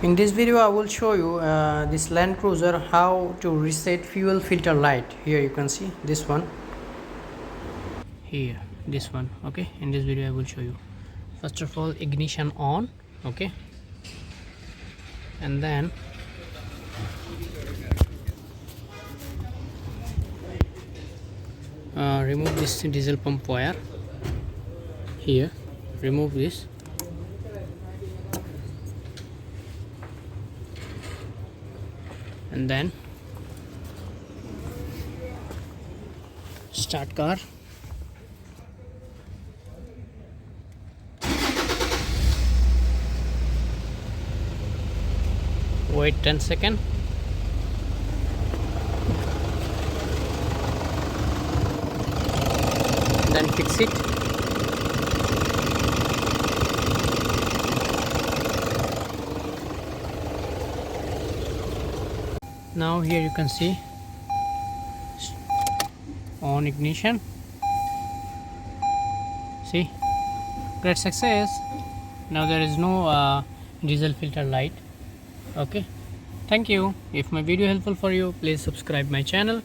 In this video I will show you this Land Cruiser how to reset fuel filter light. Here you can see this one, here this one. Okay, in this video I will show you. First of all, ignition on. Okay, and then remove this diesel pump wire. Here remove this. And then start car. Wait 10 seconds. Then fix it. Now here you can see on ignition. See, great success. Now there is no diesel filter light. Okay, thank you. If my video helpful for you, please subscribe my channel.